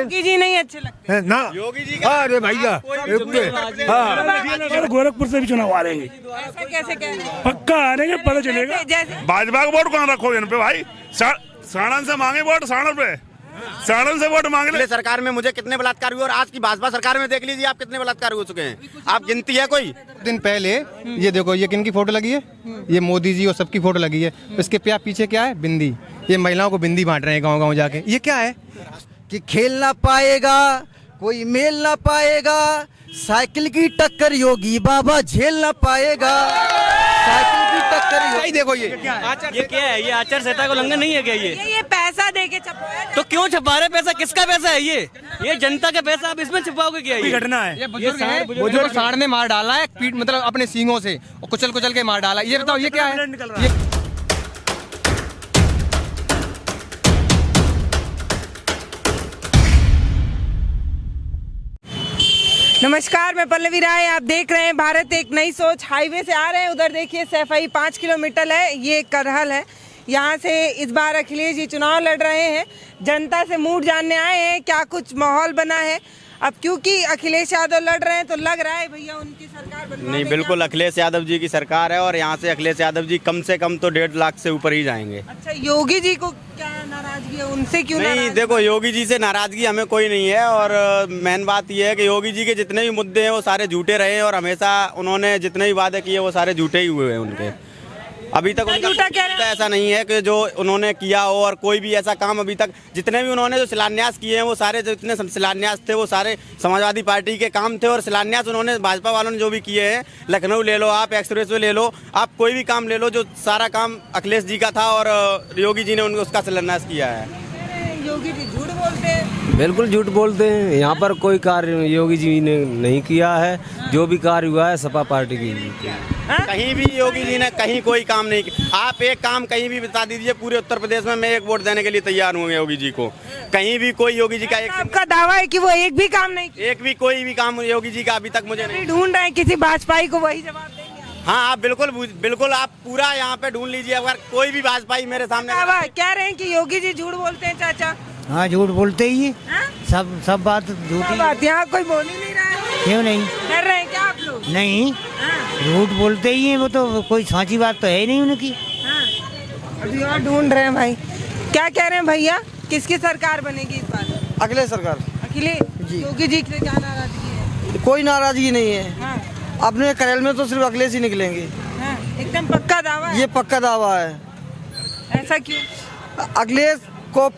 योगी जी नहीं अच्छे लगते ना, योगी जी। अरे भैया गोरखपुर से भी चुनाव आ रहे हैं। ऐसा कैसे कह रहे हैं? पक्का आ रहे हैं, पता चलेगा। जैसे भाजपा का वोट कौन रखोगे इन पे भाई? साणंद से मांगे वोट, साणंद पे, साणंद से वोट मांगे। पिछले सरकार में मुझे कितने बलात्कार हुए और आज की भाजपा सरकार में देख लीजिए आप कितने बलात्कार हो चुके हैं। आप गिनती है कोई? दिन पहले ये देखो, ये किनकी फोटो लगी है? ये मोदी जी और सबकी फोटो लगी है। इसके पीछे क्या है? बिंदी। ये महिलाओं को बिंदी बांट रहे हैं गाँव-गाँव जाके। ये क्या है कि खेल ना पाएगा कोई, मेल ना पाएगा, साइकिल की टक्कर योगी बाबा झेल ना पाएगा, साइकिल की टक्कर। देखो ये क्या है? ये आचार संहिता का उल्लंघन नहीं है क्या? ये पैसा दे के छपवाया तो क्यों छपा रहे? पैसा किसका पैसा है? ये जनता का पैसा, आप इसमें छुपाओगे क्या? ये घटना है। ये बुजुर्ग सांड ने मार डाला है, पीठ मतलब अपने सींगों से और कुचल के मार डाला। ये बताओ ये क्या है? नमस्कार, मैं पल्लवी राय, आप देख रहे हैं भारत एक नई सोच। हाईवे से आ रहे हैं, उधर देखिए सैफई 5 किलोमीटर है, ये करहल है। यहाँ से इस बार अखिलेश जी चुनाव लड़ रहे हैं। जनता से मूड जानने आए हैं, क्या कुछ माहौल बना है। अब क्योंकि अखिलेश यादव लड़ रहे हैं तो लग रहा है भैया उनकी सरकार बनवा नहीं, बिल्कुल अखिलेश यादव जी की सरकार है और यहाँ से अखिलेश यादव जी कम से कम तो 1.5 लाख से ऊपर ही जाएंगे। अच्छा, योगी जी को क्या नाराजगी है? उनसे क्यों नहीं, देखो योगी जी से नाराजगी हमें कोई नहीं है और मेन बात यह है कि योगी जी के जितने भी मुद्दे हैं वो सारे झूठे रहे हैं और हमेशा उन्होंने जितने भी वादे किए वो सारे झूठे ही हुए हैं उनके। अभी तक उनका ऐसा नहीं है कि जो उन्होंने किया हो और कोई भी ऐसा काम अभी तक, जितने भी उन्होंने जो शिलान्यास किए हैं वो सारे जितने शिलान्यास थे वो सारे समाजवादी पार्टी के काम थे और शिलान्यास उन्होंने भाजपा वालों ने जो भी किए हैं, लखनऊ ले लो आप, एक्सप्रेस वे ले लो आप, कोई भी काम ले लो, जो सारा काम अखिलेश जी का था और योगी जी ने उसका शिलान्यास किया है। योगी जी झूठ बोलते हैं? बिल्कुल झूठ बोलते हैं। यहाँ पर कोई कार्य योगी जी ने नहीं किया है। जो भी कार्य हुआ है सपा पार्टी की। कहीं भी योगी जी ने कहीं कोई काम नहीं किया। आप एक काम कहीं भी बता दीजिए पूरे उत्तर प्रदेश में, मैं एक वोट देने के लिए तैयार हूँ योगी जी को। कहीं भी कोई योगी जी का आपका दावा है कि वो एक भी काम नहीं किया? एक भी कोई भी काम योगी जी का अभी तक मुझे नहीं। ढूंढ रहे हैं किसी भाजपाई को, वही जवाब देंगे? हाँ, आप बिल्कुल आप पूरा यहाँ पे ढूंढ लीजिए। अगर कोई भी भाजपाई मेरे सामने कह रहे हैं कि योगी जी झूठ बोलते हैं। चाचा हाँ, झूठ बोलते ही है। सब बात झूठी बात, यहाँ कोई बोल ही नहीं रहा है। क्यों नहीं कर रहे हैं क्या आप लोग? नहीं, झूठ बोलते ही है, वो तो कोई साची बात तो है नहीं उनकी। अभी और ढूंढ रहे हैं भाई। क्या कह रहे हैं भैया, किसकी सरकार बनेगी इस बार? अखिलेश सरकार। अखिलेश योगी जी से क्या नाराजगी है? कोई नाराजगी नहीं है। अपने करेल में तो सिर्फ अखिलेश ही निकलेंगे। एकदम पक्का दावा है? ये पक्का दावा है। ऐसा क्यों? अखिलेश को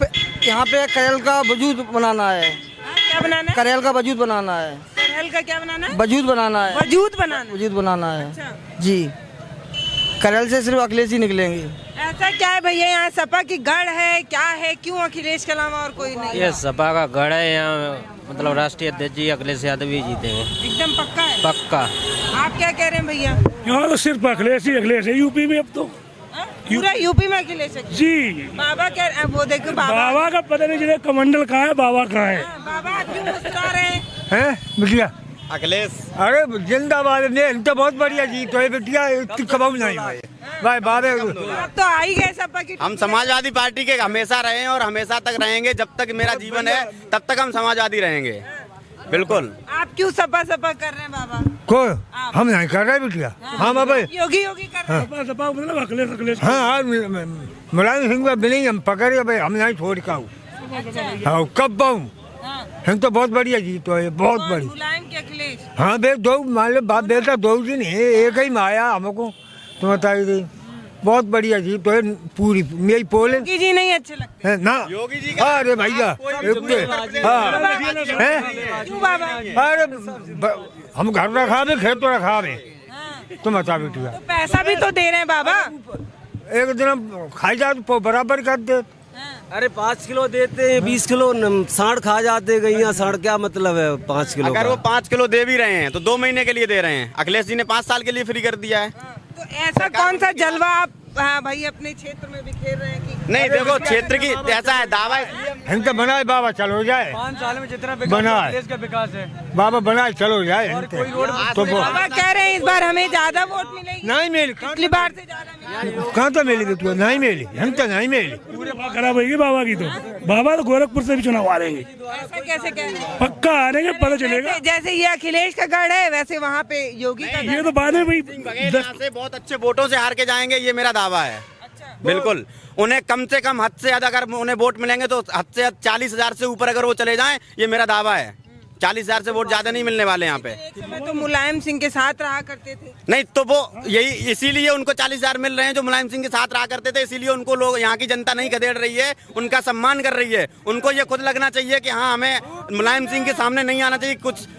यहाँ पे करेल का वजूद बनाना है। क्या बनाना है? करेल का वजूद बनाना है। करेल का क्या बनाना है? वजूद बनाना है। वजूद बनाना है। अच्छा। जी, करेल से सिर्फ अखिलेश ही निकलेंगे। ऐसा क्या है भैया, यहाँ सपा की गढ़ है, क्या है, क्यों अखिलेश के अलावा और कोई नहीं? ये सपा का गढ़ है यहाँ, मतलब राष्ट्रीय अध्यक्ष जी अखिलेश यादव ही जीतेंगे। एकदम पक्का है? पक्का। आप क्या कह रहे हैं भैया? यहाँ तो सिर्फ अखिलेश है यूपी में। अब तो पूरा यूपी में अखिलेश जी। बाबा क्या, वो देखो बाबा का पता नहीं चले कमंडल कहाँ है, बाबा कहाँ है। बाबा क्यों मुस्कुरा रहे हैं? बिटिया अखिलेश अरे जिंदाबाद, तो बहुत बढ़िया जीत है बिटिया, कबाऊ नहीं भाई बाबे। अब तो आ ही गए सपा की। हम समाजवादी पार्टी के हमेशा रहे हैं और हमेशा तक रहेंगे। जब तक मेरा जीवन है तब तक हम समाजवादी रहेंगे। बिल्कुल। आप क्यों सपा कर रहे हैं बाबा? को हम नहीं कर रहे बिटिया। हाँ बाबा, योगी कर रहे हैं। सपा मतलब अखिलेश। हाँ, मुलायम सिंह का बिलिंग हम पकड़े भाई, हम नहीं छोड़ का। हाँ, कब पाऊँ हम तो बहुत बढ़िया जीत है, बहुत बड़ी। मुलायम के अखिलेश? हाँ बे, दो मान लो बाप बेटा दो दिन है, एक ही माया हमको तो बताइए। बहुत बढ़िया जीत है पूरी। मेरी पोले योगी जी नहीं अच्छे लगते है ना योगी जी। अरे भैया क्यों बाबा? अरे हम घर रखा भी, खेत तो रखा भी, तुम बता बेटिया। तो पैसा भी तो दे रहे हैं बाबा। एक दिन खाई जाओ तो बराबर कर दे। अरे 5 किलो देते हैं, 20 किलो साढ़ खा जाते गई। साढ़ क्या मतलब है 5 किलो? अगर वो 5 किलो दे भी रहे हैं तो 2 महीने के लिए दे रहे हैं। अखिलेश जी ने 5 साल के लिए फ्री कर दिया है। तो ऐसा कौन सा जलवा आप भाई अपने क्षेत्र में बिखेर रहे हैं कि? नहीं, देखो क्षेत्र की ऐसा है दावा, हम तो बनाए बाबा चलो जाए। 5 साल में जितना बनाए देश का विकास है बाबा, बनाए चलो जाए। तो बाबा कह रहे हैं इस बार हमें ज्यादा वोट मिलेगी। नहीं मिल, पिछली बार से ज्यादा कहाँ तो मिलेगी तो नहीं मिली, हम तो नहीं मिली। पूरे खराब होगी बाबा की तो। बाबा तो गोरखपुर से भी चुनाव आ रहेंगे, ऐसा कैसे कह रहे हैं? पक्का आ रहेंगे, पता चलेगा। जैसे ये अखिलेश का गढ़ है वैसे वहाँ पे योगी का ये तो बाद में भाई बघेल यहाँ से बहुत अच्छे वोटों से हार के जाएंगे, ये मेरा दावा है। बिल्कुल, उन्हें कम से कम हद से ज्यादा अगर उन्हें वोट मिलेंगे तो हद से 40,000 से ऊपर अगर वो चले जाएं, ये मेरा दावा है। 40,000 से वोट ज्यादा नहीं मिलने वाले यहाँ पे। एक समय तो मुलायम सिंह के साथ रहा करते थे। नहीं तो वो यही इसीलिए उनको 40,000 मिल रहे हैं जो मुलायम सिंह के साथ रहा करते थे, इसीलिए उनको लोग यहाँ की जनता नहीं खदेड़ रही है, उनका सम्मान कर रही है। उनको ये खुद लगना चाहिए कि हाँ हमें मुलायम सिंह के सामने नहीं आना चाहिए।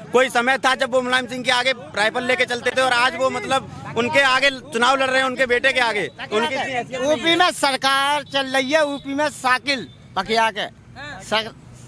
कोई समय था जब वो मुलायम सिंह के आगे राइफल लेके चलते थे और आज वो मतलब उनके आगे चुनाव लड़ रहे हैं, उनके बेटे के आगे। यूपी में सरकार चल रही है, यूपी में साइकिल पकिया के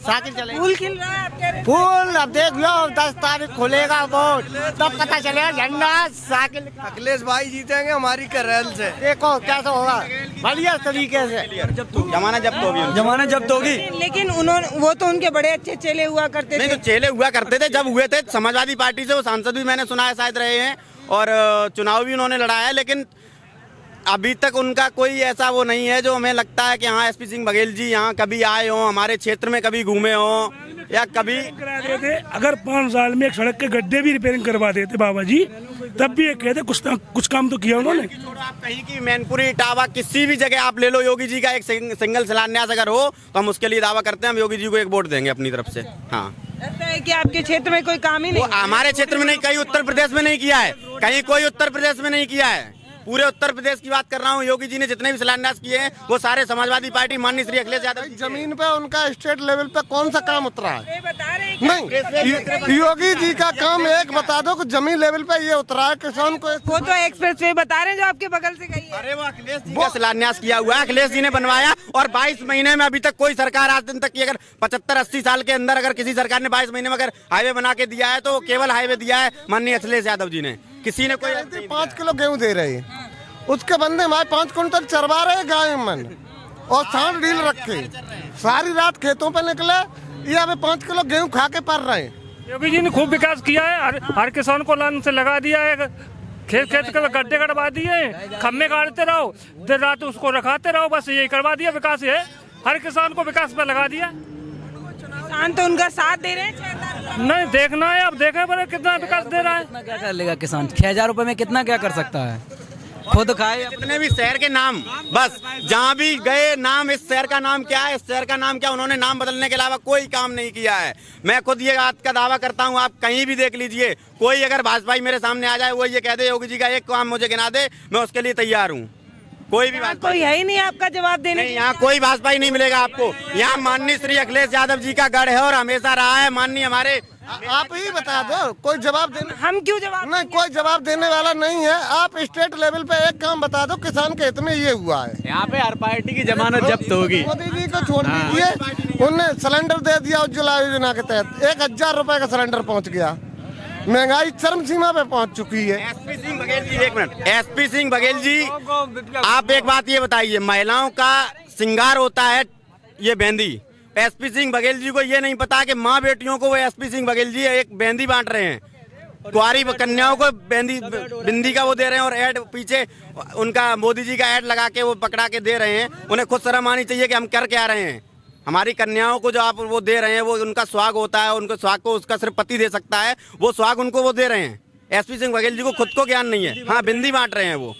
साइकिल चलेगी। फूल खिल रहा है आप कह रहे हैं? फूल अब देख लो 10 तारीख खुलेगा वोट, तब पता चलेगा झंडा साइकिल। अखिलेश भाई जीतेंगे हमारी करैल से। देखो कैसा होगा, बढ़िया तरीके से। जमाना जब्त होगी, जमाना जब्त होगी। लेकिन उन्होंने वो तो उनके बड़े अच्छे चेले हुआ करते नहीं थे। तो चेले हुआ करते थे, जब हुए थे समाजवादी पार्टी से वो सांसद भी मैंने सुना है शायद रहे हैं और चुनाव भी उन्होंने लड़ा है, लेकिन अभी तक उनका कोई ऐसा वो नहीं है जो हमें लगता है कि हाँ एसपी सिंह बघेल जी यहाँ कभी आए हों, हमारे क्षेत्र में कभी घूमे हों या कभी करा देते। अगर 5 साल में एक सड़क के गड्ढे भी रिपेयरिंग करवा देते बाबा जी, तब भी ये कहते कुछ काम तो किया उन्होंने। आप कहीं की मैनपुरी इटावा किसी भी जगह आप ले लो, योगी जी का एक सिंगल शिलान्यास अगर हो तो हम उसके लिए दावा करते हैं, हम योगी जी को एक वोट देंगे अपनी तरफ से। हाँ, ऐसा है कि आपके क्षेत्र में कोई काम ही नहीं? हमारे क्षेत्र में नहीं, कहीं उत्तर प्रदेश में नहीं किया है, कहीं कोई उत्तर प्रदेश में नहीं किया है। पूरे उत्तर प्रदेश की बात कर रहा हूँ, योगी जी ने जितने भी शिलान्यास किए हैं वो सारे समाजवादी पार्टी माननीय श्री अखिलेश यादव। जमीन पे उनका स्टेट लेवल पे कौन सा काम उतरा है? ये बता रहे हैं नहीं, योगी जी का काम एक बता दो कि जमीन लेवल पे ये उतरा है किसान को। वो तो एक्सप्रेस वे बता रहे हैं जो आपके बगल से गई है। अरे वो अखिलेश जी का शिलान्यास किया हुआ है, अखिलेश जी ने बनवाया और 22 महीने में अभी तक कोई सरकार आज दिन तक की अगर 75-80 साल के अंदर अगर किसी सरकार ने 22 महीने में अगर हाईवे बना के दिया है तो केवल हाईवे दिया है माननीय अखिलेश यादव जी ने, किसी ने कोई 5 किलो गेहूँ दे रहे हैं, उसके बंदे हमारे 5 कुंटल चरवा रहे गाय मन और सांड डील रखे, सारी रात खेतों पे निकले, ये अभी 5 किलो गेहूं खा के पड़ रहे हैं। योगी जी ने खूब विकास किया है, हर किसान को लाइन से लगा दिया है, खेत के गड्ढे करवा दिए, खम्भे गाड़ते रहो, देर रात उसको रखाते रहो, बस यही करवा दिया। विकास है, हर किसान को विकास पे लगा दिया। किसान तो उनका साथ दे रहे हैं। नहीं देखना है, अब देखे बड़े कितना विकास दे रहा है। क्या कर लेगा किसान? 6,000 रुपए में कितना क्या कर सकता है? खुद खाए। जितने भी शहर के नाम, बस जहाँ भी गए नाम, इस शहर का नाम क्या है, इस शहर का नाम क्या, उन्होंने नाम बदलने के अलावा कोई काम नहीं किया है। मैं खुद ये बात का दावा करता हूँ, आप कहीं भी देख लीजिए, कोई अगर भाजपाई मेरे सामने आ जाए वो ये कह दे योगी जी का एक काम मुझे गिना दे, मैं उसके लिए तैयार हूँ। कोई भी बात कोई है ही नहीं आपका जवाब देने? नहीं, यहाँ कोई भाजपाई नहीं मिलेगा आपको। यहाँ माननीय श्री अखिलेश यादव जी का गढ़ है और हमेशा रहा है। माननीय हमारे, आप ही बता दो, कोई जवाब देने, हम क्यों जवाब? नहीं कोई जवाब देने वाला नहीं है। आप स्टेट लेवल पे एक काम बता दो, किसान के हित में ये हुआ है। यहाँ पे हर पार्टी की जमानत जब्त होगी। मोदी जी को छोड़ दीजिए, उन्होंने सिलेंडर दे दिया उज्ज्वला योजना के तहत, 1,000 रुपए का सिलेंडर पहुँच गया, महंगाई चरम सीमा पे पहुँच चुकी है। एसपी सिंह बघेल जी, एक मिनट, एसपी सिंह बघेल जी, आप एक बात ये बताइए, महिलाओं का श्रृंगार होता है ये मेहंदी, एसपी सिंह बघेल जी को ये नहीं पता कि माँ बेटियों को वो एसपी सिंह बघेल जी एक मेहंदी बांट रहे हैं, कुंवारी कन्याओं को बिंदी का वो दे रहे हैं और ऐड पीछे उनका मोदी जी का ऐड लगा के वो पकड़ा के दे रहे हैं। उन्हें खुद शर्म आनी चाहिए कि हम कर क्या रहे हैं। हमारी कन्याओं को जो आप वो दे रहे हैं वो उनका स्वाग होता है, उनको स्वाग को उसका सिर्फ पति दे सकता है, वो स्वाग उनको वो दे रहे हैं। एसपी सिंह बघेल जी को खुद को ज्ञान नहीं है, हाँ बिंदी बांट रहे हैं वो।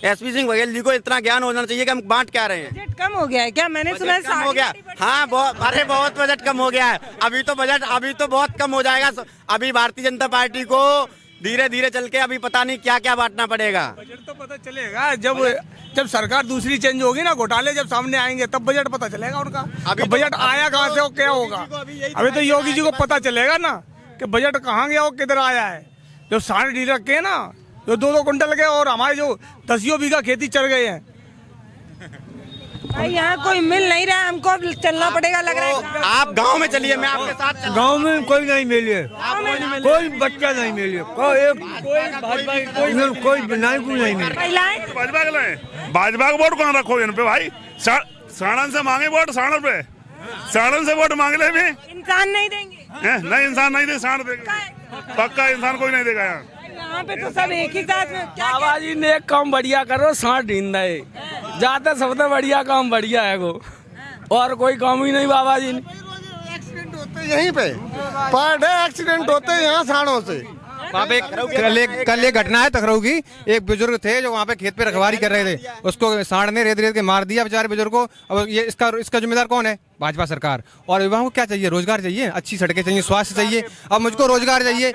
एसपी सिंह बघेल जी को इतना ज्ञान होना चाहिए कि हम बांट क्या रहे हैं। बजट कम हो गया है क्या? मैंने सुना कम हो गया, हाँ अरे बहुत बजट कम हो गया है। अभी तो बहुत कम हो जाएगा। अभी भारतीय जनता पार्टी को धीरे धीरे चल के अभी पता नहीं क्या क्या बांटना पड़ेगा। बजट तो पता चलेगा जब सरकार दूसरी चेंज होगी ना, घोटाले जब सामने आएंगे तब बजट पता चलेगा उनका। अभी बजट आया कहाँ से और क्या होगा, अभी तो योगी जी को पता चलेगा ना कि बजट कहाँ गया और किधर आया है। जो सारे डीलर के ना जो 2-2 कुंटल के और हमारे जो 10 बीघा खेती चढ़ गए हैं। भाई यहाँ कोई मिल नहीं रहा है, हमको अब चलना पड़ेगा लग रहा है। आप गांव में चलिए, मैं आपके साथ। गांव में कोई नहीं मिले, कोई बच्चा नहीं मिले, कोई नायक नहीं मिले। भाजपा का वोट कौन रखो इन पे भाई? साणन से मांगे वोट, साणन पे, साणन से वोट मांग ले भी। इंसान नहीं देंगे? नहीं, इंसान नहीं दे, साण देगा, पक्का इंसान कोई नहीं देगा यहाँ। यहाँ पे तो सब एक ही साथ में क्या बाबा जी ने एक काम बढ़िया करो, सांठ ढींद है जाते सबसे बढ़िया काम बढ़िया है वो, और कोई काम ही नहीं बाबा जी। एक्सीडेंट होते यहीं पे, पर डे एक्सीडेंट होते यहाँ साड़ों से। वहाँ पे कल एक घटना है तखरऊ की। एक बुजुर्ग थे जो वहाँ पे खेत पे रखवाली कर रहे थे, उसको सांड ने रेत रेत के मार दिया बेचारे बुजुर्ग को। अब ये इसका जिम्मेदार कौन है? भाजपा सरकार। और युवाओं को क्या चाहिए? रोजगार चाहिए, अच्छी सड़कें चाहिए, स्वास्थ्य चाहिए। अब मुझको रोजगार चाहिए,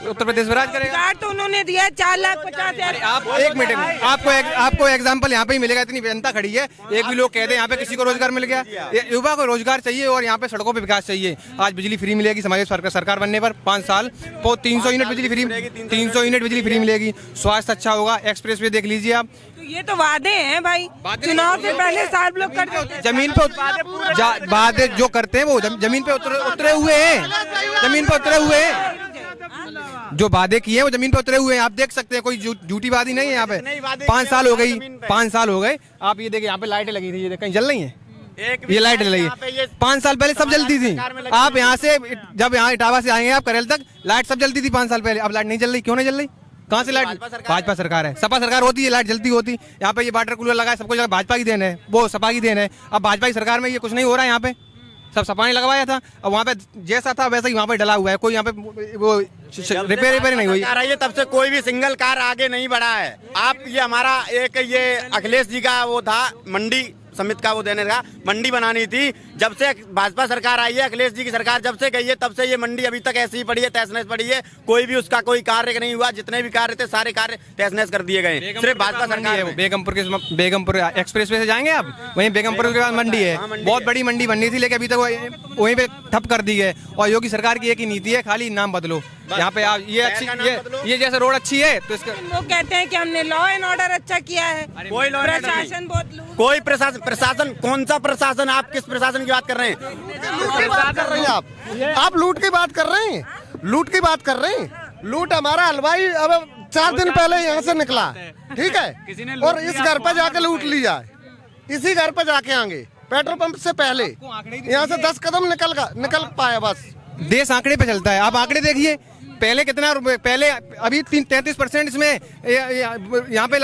उत्तर प्रदेश में राज करेगा। तो उन्होंने दिया 4,50,000। आप एक मिनट में आपको एग्जाम्पल यहाँ पे ही मिलेगा। इतनी जनता खड़ी है, एक भी लोग कहते हैं यहाँ पे किसी को रोजगार मिल गया। युवा को रोजगार चाहिए और यहाँ पे सड़कों पे विकास चाहिए। आज बिजली फ्री मिलेगी समाजवादी सरकार बनने पर 5 साल 300 यूनिट बिजली फ्री, 300 यूनिट बिजली फ्री मिलेगी। स्वास्थ्य अच्छा होगा, एक्सप्रेस वे देख लीजिए आप। तो ये तो वादे हैं भाई, चुनाव से पहले सारे लोग करते हैं। जमीन पे वादे जो करते हैं वो जमीन पे उतरे हुए हैं, जमीन पे उतरे हुए हैं। जो वादे किए हैं वो जमीन पे उतरे हुए हैं। आप देख सकते हैं, कोई झूठी वादी नहीं है यहाँ पे। 5 साल हो गई, 5 साल हो गए। आप ये देखिए, यहाँ पे लाइटें लगी थी, ये कहीं जल रही है? ये लाइट लगी है। 5 साल पहले सब जलती थी। आप यहाँ से जब यहाँ इटावा से आएंगे आप करेल तक, लाइट सब जलती थी 5 साल पहले। अब लाइट नहीं जल रही, क्यों नहीं जल रही? कहाँ से लाइट? भाजपा सरकार है, सपा सरकार होती है लाइट जलती होती। यहाँ पे ये वाटर कूलर लगा है, सबको जगह भाजपा की देन है, वो सपा की देन है। अब भाजपा की सरकार में ये कुछ नहीं हो रहा है। यहाँ पे सब सपा ने लगवाया था, अब वहाँ पे जैसा था वैसा ही वहाँ पे डला हुआ है। कोई यहाँ पे वो रिपेयर नहीं हुई। तब से कोई भी सिंगल कार आगे नहीं बढ़ा है। आप ये हमारा एक ये अखिलेश जी का वो था मंडी समिति का वो देने का, मंडी बनानी थी। जब से भाजपा सरकार आई है, अखिलेश जी की सरकार जब से गई है, तब से ये मंडी अभी तक ऐसी ही पड़ी है, तहस नहस पड़ी है। कोई भी उसका कोई कार्य नहीं हुआ। जितने भी कार्य थे सारे कार्य तहस नहस कर दिए गए। सिर्फ भाजपा सरकार है। बेगमपुर एक्सप्रेस वे से जाएंगे आप, वहीं बेगमपुर के बाद मंडी है। बहुत बड़ी मंडी बननी थी, लेकिन अभी तक वहीं पे ठप कर दी है। और योगी सरकार की एक ही नीति है, खाली नाम बदलो। यहाँ पे आप ये अच्छी ये जैसे रोड अच्छी है तो इसका लोग कहते हैं कि हमने लॉ एंड ऑर्डर अच्छा किया है, कोई प्रशासन बहुत कोई प्रशासन कौन सा प्रशासन? आप किस प्रशासन की बात कर रहे हैं? आप लूट की बात कर रहे हैं, लूट की बात कर रहे हैं। लूट हमारा हलवाई अब 4 दिन पहले यहाँ से निकला, ठीक है, और इस घर पे जाके लूट लिया है। इसी घर पे जाके आएंगे, पेट्रोल पंप से पहले यहाँ से 10 कदम निकल पाया बस। देश आंकड़े पे चलता है। आप आंकड़े देखिए, पहले कितना पहले अभी 33% इसमें यहाँ पे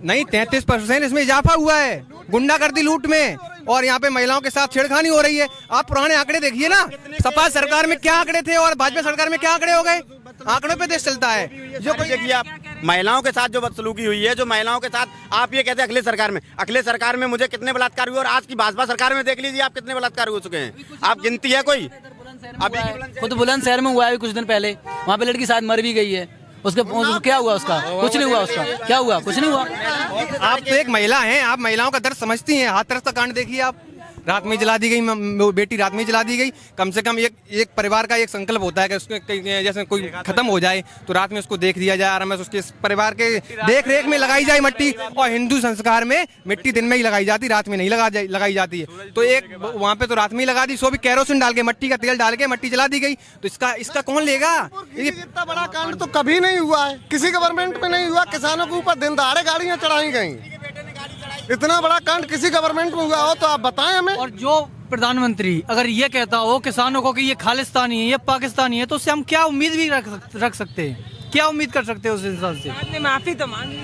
नहीं 33% इसमें इजाफा हुआ है गुंडागर्दी लूट में। और यहाँ पे महिलाओं के साथ छेड़खानी हो रही है। आप पुराने आंकड़े देखिए ना, सपा सरकार में क्या आंकड़े थे और भाजपा सरकार में क्या आंकड़े हो गए। आंकड़ों पे देश चलता है। जो देखिए आप महिलाओं के साथ जो बदसलूकी हुई है, जो महिलाओं के साथ आप ये कहते हैं अखिलेश सरकार में मुझे कितने बलात्कार हुए, और आज की भाजपा सरकार में देख लीजिए आप कितने बलात्कार हो चुके हैं। आप गिनती है कोई? खुद बुलंदशहर में हुआ है कुछ दिन पहले, वहाँ पे लड़की साथ मर भी गई है। उसके क्या हुआ? उसका कुछ नहीं हुआ। उसका क्या हुआ? कुछ नहीं हुआ। आप तो एक महिला हैं, आप महिलाओं का दर्द समझती हैं। हाथरस का कांड देखिए आप, रात में जला दी गई बेटी, रात में जला दी गई। कम से कम एक परिवार का एक संकल्प होता है कि उसके जैसे कोई खत्म हो जाए तो रात में उसको देख दिया जाए, आराम से उसके परिवार के देख रेख में लगाई जाए मट्टी। और हिंदू संस्कार में मिट्टी दिन में ही लगाई जाती, रात में नहीं लगाई जाती है। तो एक वहाँ पे तो रात में ही लगा दी, सो भी केरोसिन डाल के, मट्टी का तेल डाल के मट्टी जला दी गई। तो इसका कौन लेगा? ये इतना बड़ा कांड तो कभी नहीं हुआ है, किसी गवर्नमेंट में नहीं हुआ। किसानों के ऊपर दिन दहाड़े गाड़ियाँ चढ़ाई गई। इतना बड़ा कांड किसी गवर्नमेंट में हुआ हो तो आप बताएं हमें। और जो प्रधानमंत्री अगर ये कहता हो किसानों को कि ये खालिस्तानी है, ये पाकिस्तानी है, तो उससे हम क्या उम्मीद भी रख सकते हैं? क्या उम्मीद कर सकते हैं उस इंसान से? बाद में माफी तो मांगी,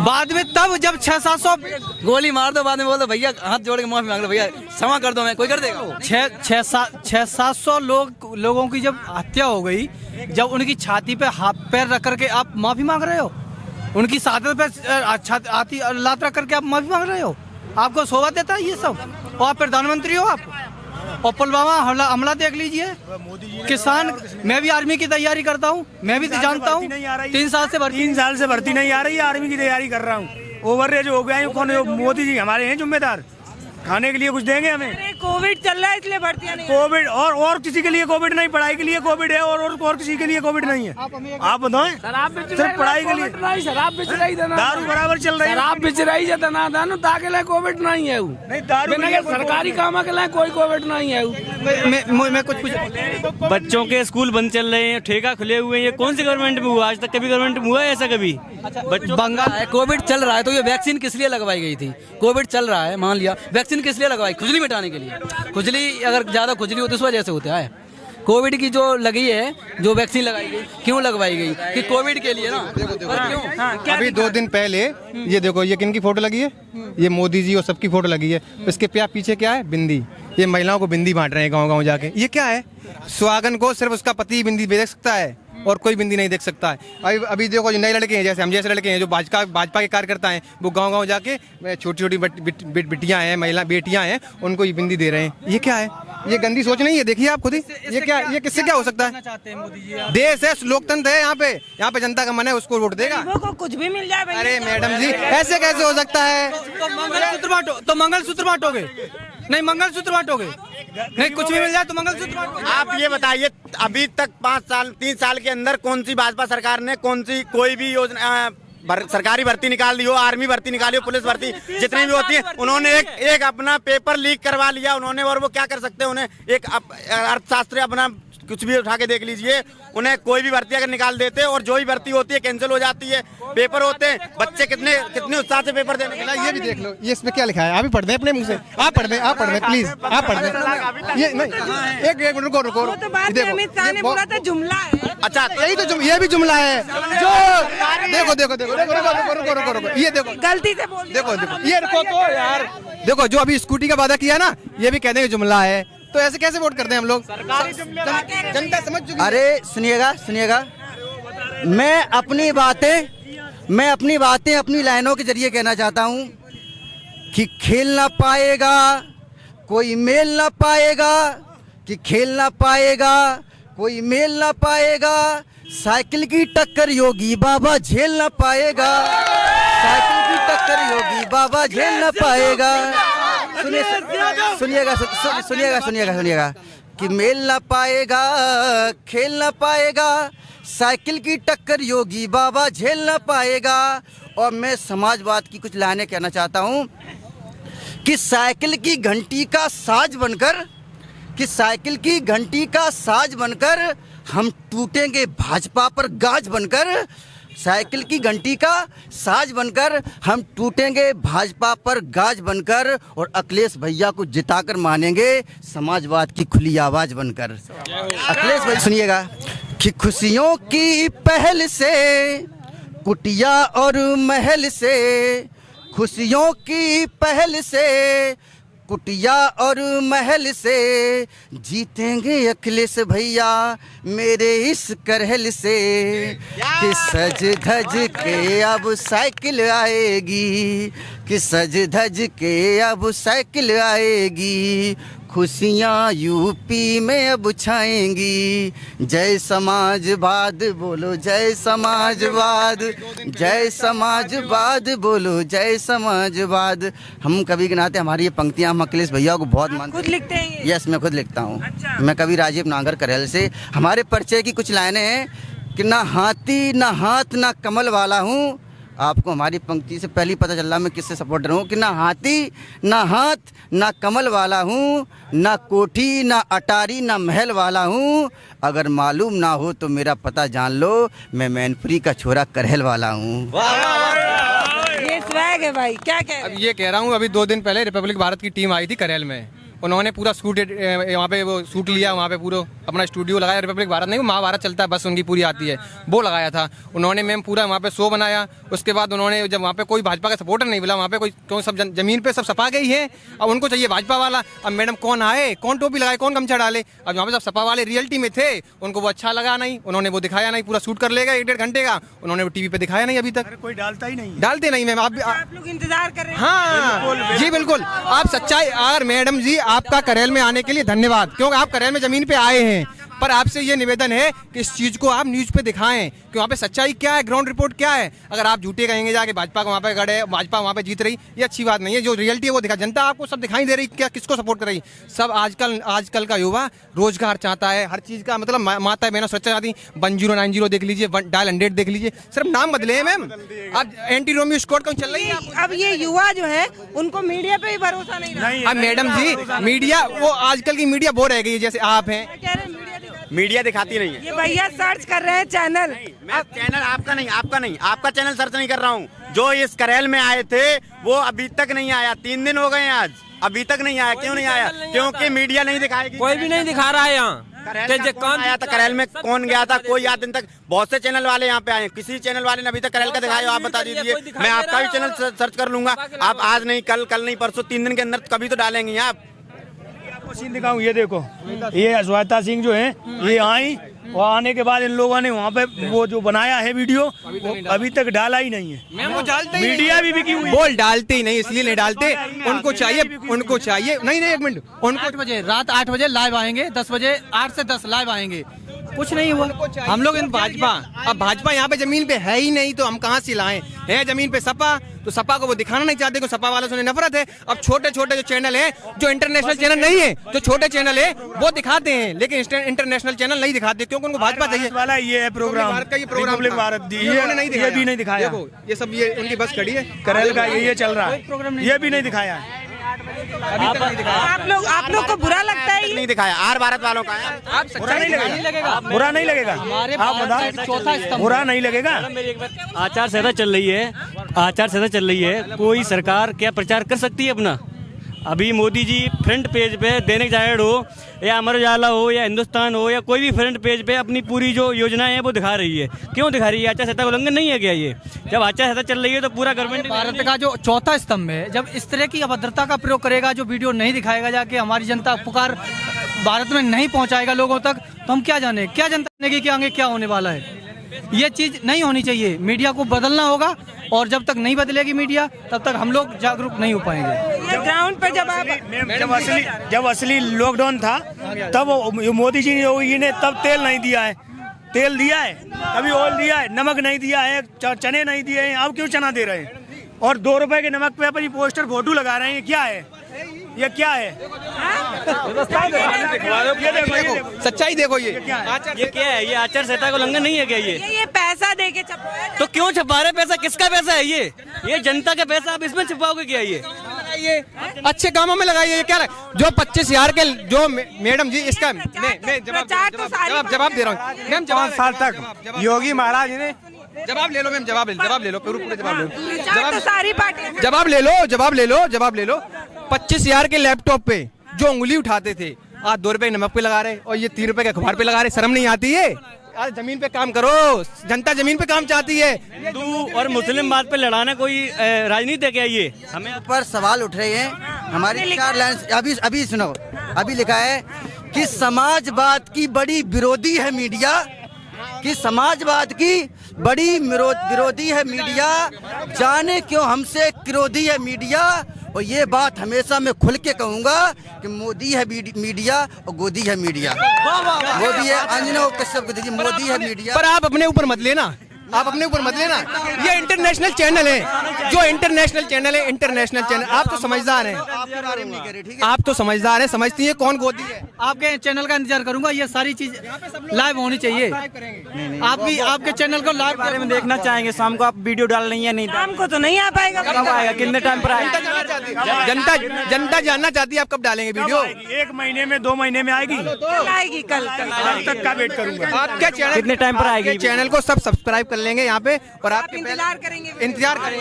बाद में तब जब 600-700 गोली मार दो, बाद में बोल दो भैया हाथ जोड़ के माफी मांग लो, भैया क्षमा कर दो, मैं कोई कर देगा? 600-700 लोगों की जब हत्या हो गई, जब उनकी छाती पे हाथ पैर रख करके आप माफी मांग रहे हो, उनकी सादत पे लात रख करके आप माफी मांग रहे हो, आपको शोभा देता है ये सब? और आप प्रधानमंत्री हो आप? और पुलवामा हमला देख लीजिए। किसान, मैं भी आर्मी की तैयारी करता हूँ, मैं भी जानता हूँ। 3 साल से भर्ती नहीं आ रही, आर्मी की तैयारी कर रहा हूँ। ओवररेज हो गया है। कौन? मोदी जी हमारे हैं जिम्मेदार, खाने के लिए कुछ देंगे हमें? कोविड चल रहा है इसलिए भर्तियां नहीं। कोविड और किसी के लिए कोविड नहीं, पढ़ाई के लिए कोविड है, और किसी के लिए कोविड नहीं है। आप बताएं, सिर्फ पढ़ाई के लिए शराब बेच रही है, दारू बराबर चल रही है, शराब बेच रही है, दानू ताके लिए कोविड नहीं है। नहीं दारू सरकारी काम के लिए कोई कोविड नहीं है। मैं कुछ बच्चों के स्कूल बंद चल रहे हैं, ठेका खुले हुए हैं। ये कौन सी गवर्नमेंट में हुआ? आज तक कभी गवर्नमेंट में हुआ है ऐसा? कभी बंगाल कोविड चल रहा है तो ये वैक्सीन किस लिए लगवाई गई थी? कोविड चल रहा है, मान लिया, वैक्सीन किस लिए लगवाई? खुजली मिटाने के लिए। खुजली अगर ज्यादा खुजली होती है उस वजह से होता है। कोविड की जो लगी है, जो वैक्सीन लगाई गई, क्यों लगवाई गई? कि कोविड के लिए ना। पर क्यों? अभी 2 दिन पहले ये देखो, ये किन की फोटो लगी है? ये मोदी जी और सबकी फोटो लगी है। इसके पीछे क्या है? बिंदी। ये महिलाओं को बिंदी बांट रहे हैं गांव-गांव जाके। ये क्या है? सुहागन को सिर्फ उसका पति बिंदी देख सकता है और कोई बिंदी नहीं देख सकता है। अभी देखो, जो नए लड़के हैं, जैसे हम जैसे लड़के हैं जो भाजपा के कार्यकर्ता हैं, वो गांव-गांव जाके छोटी छोटी बिटियां हैं, महिला बेटियां हैं, उनको ये बिंदी दे रहे हैं। ये क्या है? ये गंदी सोच नहीं है? देखिए आप खुद ही, ये क्या, ये किससे क्या हो सकता है? देश है, लोकतंत्र है, यहाँ पे जनता का मन है, उसको वोट देगा। को कुछ भी मिल जाए। अरे मैडम जी, ऐसे कैसे हो सकता है? तो मंगलसूत्र बांटोगे? नहीं, मंगलसूत्र बांटोगे? नहीं, कुछ भी मिल जाए तो मंगलसूत्र बांटोगे? आप ये बताइए, अभी तक 3 साल के अंदर कौन सी भाजपा सरकार ने कोई भी योजना, सरकारी भर्ती निकाल दी हो, आर्मी भर्ती निकाली हो, पुलिस भर्ती जितनी भी होती है, उन्होंने एक अपना पेपर लीक करवा लिया उन्होंने। और वो क्या कर सकते हैं? उन्हें एक अर्थशास्त्री अपना कुछ भी उठा के देख लीजिए, उन्हें कोई भी भर्ती अगर निकाल देते और जो भी भर्ती होती है कैंसिल हो जाती है। पेपर होते हैं, बच्चे कितने उत्साह से पेपर देने। ये भी देख लो, ये इसमें क्या लिखा है? आप भी पढ़ दें अपने मुंह से। आप पढ़ दें प्लीज, आप पढ़ दें। ये नहीं, एक मिनट रुको। तो बात में अमित शाह ने बोला था जुमला है। अच्छा, यही तो, ये भी जुमला है जो देखो, ये देखो, गलती से बोल, देखो ये रुको तो यार, देखो जो अभी स्कूटी का वादा किया ना, ये भी कहते हैं जुमला है। तो ऐसे कैसे वोट करते हैं हम लोग? जनता समझ चुकी है। अरे सुनिएगा, मैं अपनी बातें अपनी लाइनों के जरिए कहना चाहता हूँ कि खेल ना पाएगा कोई मेल ना पाएगा, कि खेल ना पाएगा कोई मेल ना पाएगा, साइकिल की टक्कर योगी बाबा झेल ना पाएगा, साइकिल की टक्कर योगी बाबा झेल ना पाएगा। सुनिएगा कि मेल ना पाएगा, खेल ना पाएगा, साइकिल की टक्कर योगी बाबा झेल ना पाएगा। और मैं समाजवाद की कुछ लाइनें कहना चाहता हूँ कि साइकिल की घंटी का साज बनकर हम टूटेंगे भाजपा पर गाज बनकर, साइकिल की घंटी का साज बनकर हम टूटेंगे भाजपा पर गाज बनकर, और अखिलेश भैया को जिताकर मानेंगे समाजवाद की खुली आवाज बनकर। अखिलेश भाई सुनिएगा कि खुशियों की पहल से कुटिया और महल से, खुशियों की पहल से कुटिया और महल से, जीतेंगे अखिलेश भैया मेरे इस करहल से, कि सज धज के अब साइकिल आएगी, कि सज धज के अब साइकिल आएगी, खुशियाँ यूपी में अब छाएंगी। जय समाजवाद बोलो, जय समाजवाद, जय समाजवाद बोलो, जय समाजवाद। हम कवि के नाते हमारी ये पंक्तियाँ हम अखिलेश भैया को बहुत मानते हैं। खुद लिखते हैं? यस, मैं खुद लिखता हूँ। अच्छा। मैं कवि राजीव नागर करेल से। हमारे परिचय की कुछ लाइनें हैं कि ना हाथी ना हाथ ना कमल वाला हूँ। आपको हमारी पंक्ति से पहले ही पता चल रहा मैं किससे सपोर्टर हूँ कि ना हाथी ना हाथ ना कमल वाला हूँ, ना कोठी ना अटारी ना महल वाला हूँ, अगर मालूम ना हो तो मेरा पता जान लो, मैं मैनपुरी का छोरा करहल वाला हूँ। ये स्वैग है भाई, क्या कह रहे हैं? अब ये कह रहा हूँ, अभी 2 दिन पहले रिपब्लिक भारत की टीम आई थी करहल में। उन्होंने पूरा शूट वहाँ पे वो शूट लिया, वहाँ पे पूरा अपना स्टूडियो लगाया। रिपब्लिक भारत नहीं, महाभारत चलता है, बस उनकी पूरी आती है, वो लगाया था उन्होंने। मैम पूरा वहाँ पे शो बनाया। उसके बाद उन्होंने जब वहाँ पे कोई भाजपा का सपोर्टर नहीं मिला, वहाँ पे कोई तो सब जमीन पे सब सपा गई है। अब उनको चाहिए भाजपा वाला। अब मैडम कौन आए, कौन टोपी लगाए, कौन गमछा डाले। अब वहाँ पे सब सपा वाले रियलिटी में थे, उनको वो अच्छा लगा नहीं, उन्होंने वो दिखाया नहीं। पूरा शूट कर लेगा 1-1.5 घंटे का, उन्होंने वो टीवी पे दिखाया नहीं अभी तक। कोई डालता ही नहीं, डालते नहीं मैम। आप लोग इंतजार कर रहे हैं? हाँ जी बिल्कुल, आप सच्चाई। अगर मैडम जी आपका करहल में आने के लिए धन्यवाद, क्योंकि आप करहल में जमीन पे आए हैं, पर आपसे ये निवेदन है कि इस चीज को आप न्यूज पे दिखाएं कि वहाँ पे सच्चाई क्या है, ग्राउंड रिपोर्ट क्या है। अगर आप झूठे कहेंगे जाके भाजपा को वहाँ पे गड़े, भाजपा वहाँ पे जीत रही, ये अच्छी बात नहीं है। जो रियलिटी है वो दिखा, जनता आपको सब दिखाई दे रही, क्या किसको सपोर्ट कर रही। सब आजकल का युवा रोजगार चाहता है, हर चीज का मतलब माता बहना सुरक्षा चाहती। 1090 देख लीजिए, डायल 100 देख लीजिए, सिर्फ नाम बदले हैं मैम। अब एंटी रोमियो स्क्वाड कौन चल रही है। अब ये युवा जो है उनको मीडिया पे भी भरोसा नहीं रहा। अब मैडम जी मीडिया, वो आजकल की मीडिया वो रह गई है जैसे आप हैं। मीडिया दिखाती नहीं है। ये भैया सर्च कर रहे हैं चैनल। मैं चैनल आपका चैनल सर्च नहीं कर रहा हूँ। जो इस करहल में आए थे वो अभी तक नहीं आया, 3 दिन हो गए हैं आज, अभी तक नहीं आया। क्यों नहीं आया? क्योंकि मीडिया नहीं दिखाएगी। कोई भी नहीं दिखा रहा है यहाँ। कौन आया था करेल में, कौन गया था, कोई आज दिन तक। बहुत से चैनल वाले यहाँ पे आए, किसी चैनल वाले ने अभी तक करेल का दिखाया आप बता दीजिए, मैं आपका भी चैनल सर्च कर लूंगा। आप आज नहीं कल नहीं परसों 3 दिन के अंदर कभी तो डालेंगे आप। आपको सीन दिखाऊं, ये देखो, ये श्वेता सिंह जो है ये आई और आने के बाद इन लोगों ने वहाँ पे वो जो बनाया है वीडियो अभी तक डाला ही नहीं है। वो डालते मीडिया भी बिकी हुई, बोल डालते ही नहीं, इसलिए नहीं डालते। उनको चाहिए नहीं 1 मिनट, उनको 8 बजे रात 8 बजे लाइव आएंगे, 10 बजे 8 से 10 लाइव आएंगे, कुछ नहीं हुआ। हम लोग इन भाजपा, अब भाजपा यहाँ पे जमीन पे है ही नहीं तो हम कहाँ से लाएं? है जमीन पे सपा, तो सपा को वो दिखाना नहीं चाहते, को सपा वालों से नफरत है। अब छोटे छोटे जो चैनल है, जो इंटरनेशनल चैनल नहीं है, जो छोटे चैनल है वो दिखाते हैं, लेकिन इंटरनेशनल चैनल नहीं दिखाते, क्योंकि उनको भाजपा चाहिए वाला ये है प्रोग्राम, भारत का ये प्रोग्राम रिपब्लिक भारत ये भी नहीं दिखाया। देखो ये सब ये उनकी बस खड़ी है, करेल का ये चल रहा है, ये भी नहीं दिखाया। आप लोग को बुरा लगता है? नहीं दिखाया, आर भारत वालों का है। बुरा नहीं लगेगा, बुरा नहीं लगेगा, आप बताओ, चौथा स्तंभ बुरा नहीं लगेगा। आचार संहिता चल रही है, आचार संहिता चल रही है, कोई सरकार क्या प्रचार कर सकती है अपना? अभी मोदी जी फ्रंट पेज पे दैनिक जागरण हो या अमर उजाला हो या हिंदुस्तान हो या कोई भी फ्रंट पेज पे अपनी पूरी जो योजनाएं हैं वो दिखा रही है। क्यों दिखा रही है? आचार संहिता का उल्लंघन नहीं है क्या? ये जब आचार संहिता चल रही है तो पूरा गवर्नमेंट भारत का जो चौथा स्तंभ है, जब इस तरह की अभद्रता का प्रयोग करेगा, जो वीडियो नहीं दिखाएगा, जाके हमारी जनता पुकार भारत में नहीं पहुंचाएगा लोगों तक, तो हम क्या जाने, क्या जनता जानेगी कि आगे क्या होने वाला है? ये चीज नहीं होनी चाहिए, मीडिया को बदलना होगा, और जब तक नहीं बदलेगी मीडिया तब तक हम लोग जागरूक नहीं हो पाएंगे। ये ग्राउंड पे जब असली लॉकडाउन था तब मोदी जी ने तब तेल नहीं दिया है, तेल दिया है, कभी ऑयल दिया है, नमक नहीं दिया है, चने नहीं दिए हैं, अब क्यों चना दे रहे हैं? और 2 रुपए के नमक पे अपनी पोस्टर फोटो लगा रहे हैं, क्या है ये? क्या है? सच्चाई देखो, ये क्या है? ये आचार संहिता का उल्लंघन नहीं है क्या? ये पैसा दे के छपवाया, तो क्यों छपा रहे? पैसा किसका पैसा है? ये जनता का पैसा, आप इसमें छुपाओगे क्या? ये अच्छे कामों में लगाइए। ये क्या जो 25,000 के जो मैडम जी, इसका मैं जवाब दे रहा हूँ मैम। 5 साल तक योगी महाराज ने जवाब ले लो मैम, जवाब ले लो, पूरे जवाब ले लो, सारी पार्टियां जवाब ले लो। 25,000 के लैपटॉप पे जो उंगली उठाते थे, आज 2 रुपए नमक पे लगा रहे, और ये 3 रुपए के अखबार पे लगा रहे। शर्म नहीं आती है? आज जमीन पे काम करो, जनता जमीन पे काम चाहती है। हिंदू और मुस्लिम बात पे लड़ाना कोई राजनीति है क्या? ये हमें पर सवाल उठ रहे हैं हमारी 4 लाइन अभी सुनो, अभी लिखा है कि समाजवाद की बड़ी विरोधी है मीडिया, कि समाजवाद की बड़ी विरोधी है मीडिया, जाने क्यों हमसे क्रोधी है मीडिया। और ये बात हमेशा मैं खुल के कहूंगा कि मोदी है मीडिया और गोदी है मीडिया। मोदी है अंजना कश्यप को दीजिए, मोदी है मीडिया। पर आप अपने ऊपर मत लेना, ये इंटरनेशनल चैनल है, जो इंटरनेशनल चैनल है, इंटरनेशनल चैनल। आप तो समझदार हैं, समझती है कौन गोदी है। आपके चैनल का इंतजार करूंगा, ये सारी चीज लाइव होनी चाहिए। आपके चैनल को लाइव बारे में देखना चाहेंगे। शाम को आप वीडियो डाल रही है? नहीं, शाम को तो नहीं आ पाएगा। कब आएगा? कितने टाइम पर आएगा? जनता जानना चाहती है आप कब डालेंगे वीडियो? 1 महीने में, 2 महीने में आएगी, कल तक का वेट करूंगा। आपके चैनल कितने टाइम पर आएगी? चैनल को सब सब्सक्राइब लेंगे यहाँ पे, और आप इंतजार करेंगे।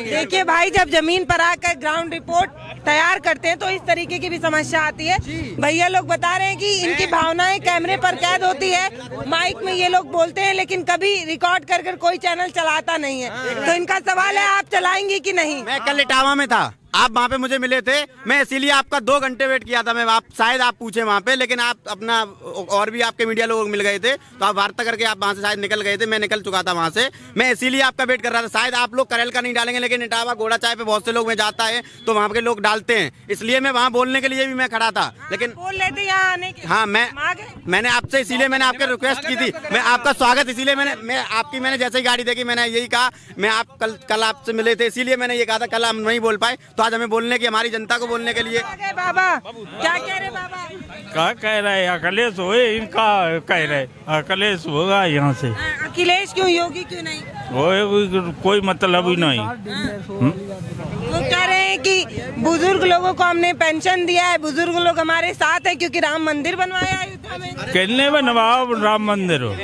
देखिए भाई, जब जमीन पर आकर ग्राउंड रिपोर्ट तैयार करते हैं तो इस तरीके की भी समस्या आती है। भैया लोग बता रहे हैं कि इनकी भावनाएं कैमरे पर कैद होती है, माइक में ये लोग बोलते हैं लेकिन कभी रिकॉर्ड कर कोई चैनल चलाता नहीं है। तो इनका सवाल है, आप चलाएंगे कि नहीं? मैं कल इटावा में था, आप वहाँ पे मुझे मिले थे, मैं इसीलिए आपका 2 घंटे वेट किया था। मैं शायद आप पूछे वहाँ पे, लेकिन आप अपना और भी आपके मीडिया लोग मिल गए थे, तो आप वार्ता करके आप वहाँ से शायद निकल गए थे। मैं निकल चुका था वहाँ से, मैं इसीलिए आपका वेट कर रहा था। शायद आप लोग करेल का नहीं डालेंगे, लेकिन इटावा घोड़ा चाय पे बहुत से लोग में जाता है तो वहाँ के लोग डालते हैं, इसलिए मैं वहाँ बोलने के लिए भी मैं खड़ा था। लेकिन बोल लेते यहाँ आने के। हाँ, मैंने आपसे इसीलिए मैंने आपके रिक्वेस्ट की थी, मैं आपका स्वागत इसीलिए मैंने जैसे ही गाड़ी देखी मैंने यही कहा। मैं आप कल आपसे मिले थे, इसीलिए मैंने ये कहा था, कल हम नहीं बोल पाए तो आज हमें बोलने की, हमारी जनता को बोलने के लिए। बाबा क्या कह रहे? बाबा क्या कह रहे? अखिलेश हो, इनका कह रहे अखिलेश होगा यहाँ से। अखिलेश क्यों, योगी क्यों नहीं? कोई मतलब ही नहीं। वो कह रहे हैं हैं कि बुजुर्ग लोगों को हमने पेंशन दिया है, बुजुर्ग लोग हमारे साथ हैं क्योंकि राम मंदिर बनवाया अयोध्या में। कितने में नवाब राम मंदिर हो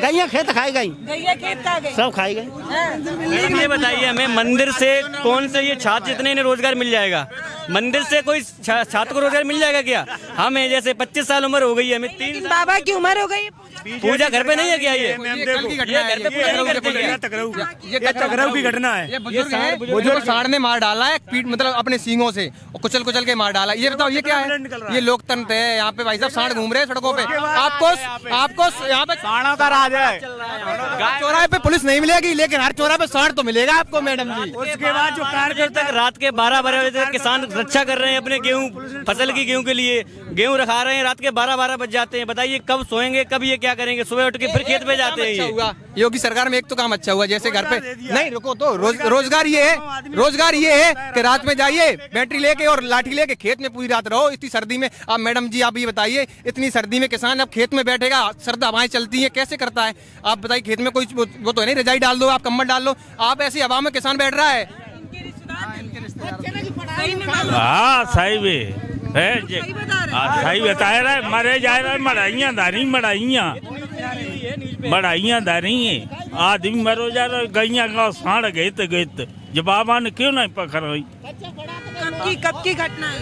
गैया खेत खाई गई, गैया खेत खा गए, सब खाई गई। ये बताइए हमें, मंदिर से कौन से ये छात्र जितने इन्हें रोजगार मिल जाएगा? मंदिर से कोई छात्र को रोजगार मिल जाएगा क्या? हमें जैसे 25 साल उम्र हो गई है, हमें 3 बाबा की उम्र हो गई, पूजा घर पे नहीं है क्या? ये कल की घटना है, घर पे पूजा नहीं करते क्या? ये टकराव की घटना है। ये बुजुर्ग सांड ने मार डाला है, पीठ मतलब अपने सींगों से और कुचल कुचल के मार डाला। ये बताओ ये क्या है? ये लोकतंत्र है। यहाँ पे भाई साहब सांड घूम रहे हैं सड़कों पे। आपको यहाँ पे सांडों का राज है। चौराहे पे पुलिस नहीं मिलेगी, लेकिन हर चौराहे पे सांड तो मिलेगा आपको मैडम जी। उसके बाद जो कार्यकर्ता रात के 12 बजे तक किसान रक्षा कर रहे हैं अपने गेहूं फसल की, गेहूं के लिए गेहूं रखा रहे हैं, रात के 12 बज जाते हैं। बताइए कब सोएंगे, कब ये क्या करेंगे? सुबह उठ के फिर खेत पे जाते हैं। हुआ योगी सरकार में एक तो काम अच्छा हुआ, जैसे घर पे नहीं रुको तो रोजगार ये है कि रात में जाइए बैटरी लेके और लाठी लेके खेत में पूरी रात रहो इतनी सर्दी में। अब मैडम जी आप ये बताइए, इतनी सर्दी में किसान अब खेत में बैठेगा, सर्द हवाएं चलती हैं, कैसे करता है? आप बताइए, खेत में कोई वो तो नहीं, रजाई डाल दो, आप कंबल डाल लो, आप ऐसी हवा में किसान बैठ रहा है। हाँ सही भी है, सही बता रहा है। मरे जा रहा है, मड़ाइयाँ दारी है, आदमी मरो जा रहा है, गैया का साड़ गए तो जवाब आने क्यों नहीं पकड़ रही? कब की घटना है?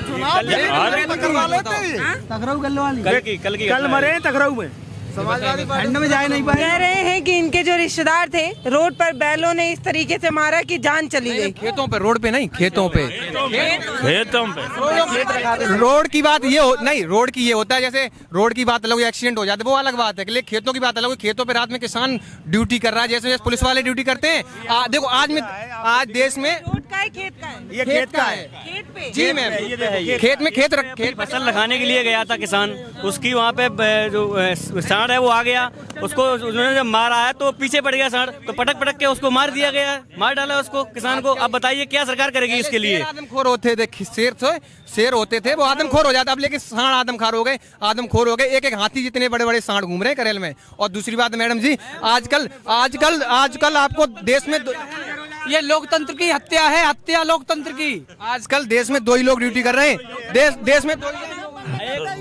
कल मरे टकराव में, समाजवादी पार्टी में जा नहीं पाए। कह रहे हैं कि इनके जो रिश्तेदार थे रोड पर बैलों ने इस तरीके से मारा कि जान चली गई। खेतों पे, रोड पे नहीं, खेतों पे। रोड की बात ये नहीं, रोड की ये होता है, जैसे रोड की बात अलग, एक्सीडेंट हो जाते वो अलग बात है, लेकिन खेतों की बात अलग है। खेतों पे रात में किसान ड्यूटी कर रहा है, जैसे पुलिस वाले ड्यूटी करते हैं। देखो आज देश में रोड का है, खेत का है? ये खेत का है, खेत पे जी मैम, खेत में खेत फसल लगाने के लिए गया था किसान, उसकी वहाँ पे जो सांड है वो आ गया, उसको उन्होंने जब मारा है तो पीछे पड़ गया सांड, तो पटक के उसको मार दिया गया, मार डाला उसको किसान को। अब बताइए क्या सरकार करेगी इसके लिए? आदमखोर होते थे, शेर होते थे वो आदमखोर हो जाता, अब लेकिन सांड आदमखोर हो गए। एक हाथी जितने बड़े बड़े सांड घूम रहे हैं करेल में। और दूसरी बात मैडम जी, आजकल आपको देश में ये लोकतंत्र की हत्या है, हत्या लोकतंत्र की। आजकल देश में 2 ही लोग ड्यूटी कर रहे हैं, देश में 2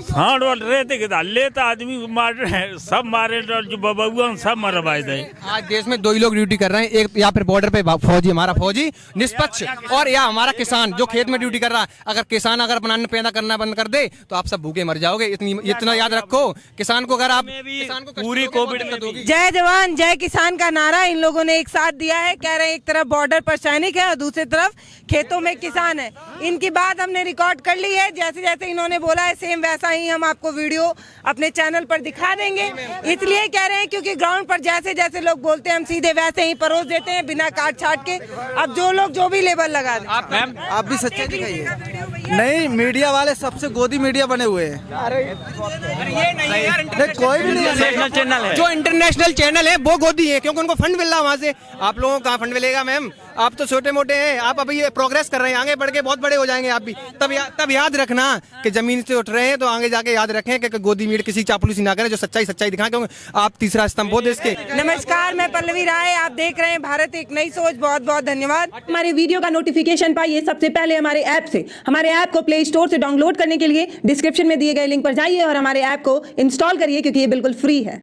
सांड वाल रहे थे कि तो आदमी मार रहे हैं, सब मारे, जो बबुआ सब मरवाए दे। आज देश में 2 ही लोग ड्यूटी कर रहे हैं, एक या फिर बॉर्डर पे फौजी, हमारा फौजी निष्पक्ष, और या हमारा किसान जो खेत में ड्यूटी कर रहा है। अगर किसान अन्न पैदा करना बंद कर दे तो आप सब भूखे मर जाओगे। इतना याद रखो, किसान को अगर आप पूरी कोविड में जय जवान जय किसान का नारा इन लोगों ने एक साथ दिया है। कह रहे हैं एक तरफ बॉर्डर पर सैनिक है और दूसरी तरफ खेतों में किसान है। इनकी बात हमने रिकॉर्ड कर ली है, जैसे जैसे इन्होंने बोला है सेम वैसा ही हम आपको वीडियो अपने चैनल पर दिखा देंगे। इसलिए कह रहे हैं क्योंकि ग्राउंड पर जैसे जैसे लोग बोलते हैं हम सीधे वैसे ही परोस देते हैं, बिना काट छाट के। अब जो लोग जो भी लेबल लगा दें। आप भी सच्चाई दिखाइए। नहीं, मीडिया वाले सबसे गोदी मीडिया बने हुए हैं। कोई भी नहीं, चैनल है, जो इंटरनेशनल चैनल है वो गोदी है, क्योंकि उनको फंड मिल रहा है वहाँ से। आप लोगों को कहाँ फंड मिलेगा मैम? आप तो छोटे मोटे हैं, आप अभी ये प्रोग्रेस कर रहे हैं, आगे बढ़ के बहुत बड़े हो जाएंगे आप भी। तब याद रखना कि जमीन से उठ रहे हैं तो आगे जाके याद रखें कि गोदी मीडिया किसी चापलूसी ना करें, जो सच्चाई दिखाएं, क्योंकि आप तीसरा स्तंभ हो देश के। नमस्कार, मैं पल्लवी राय, आप देख रहे हैं भारत एक नई सोच। बहुत बहुत धन्यवाद। हमारे वीडियो का नोटिफिकेशन पाइए सबसे पहले हमारे ऐप से। हमारे ऐप को प्ले स्टोर से डाउनलोड करने के लिए डिस्क्रिप्शन में दिए गए लिंक पर जाइए और हमारे ऐप को इंस्टॉल करिए, क्योंकि ये बिल्कुल फ्री है।